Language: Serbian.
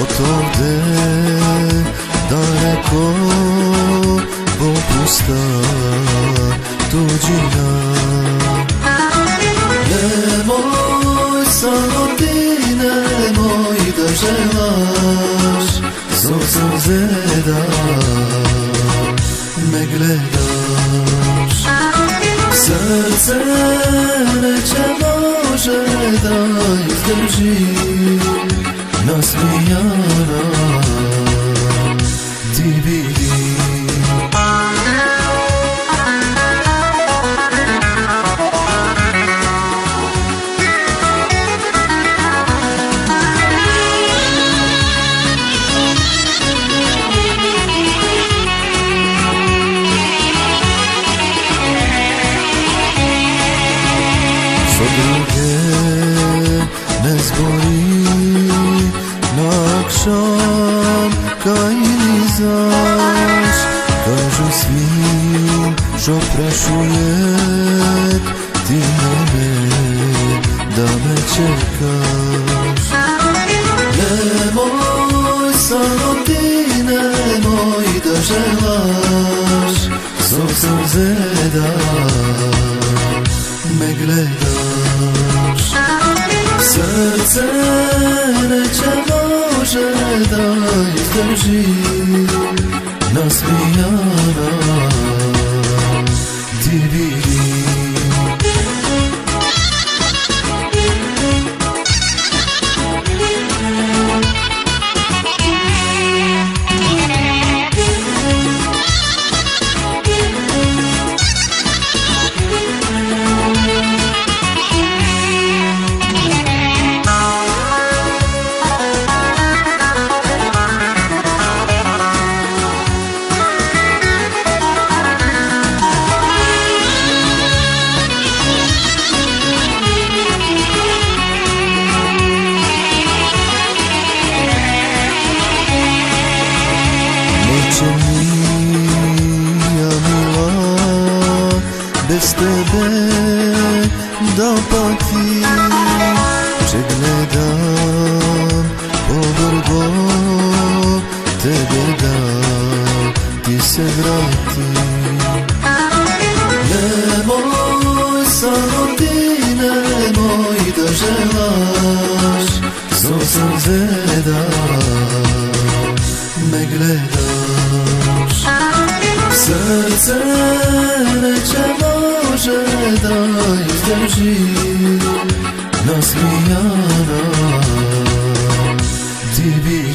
Odtąd daleko, bo pusta godzina. Nemoj samotny, nemoj da želaš, srcem zeda me gledaš. Srce neće može da izdrži, nasmijana ti vidi. Co drugie ne zbori, na krzan kajli zaś. Każu svim, što prašuje, ti mene da me čekaš. Nemoj samo ti, nemoj da želaš, srcem zeda me gledaš. Srce neće može da izdrži, nasmijana ti vidi. Mija mila, bez tebe da pati, če gledam povrgo tebe da ti se vrati. Nemoj samo ti, nemoj da želaš, srcem zeda me gledaš. Srce neće može da izdrži, nasmijana ti vidi.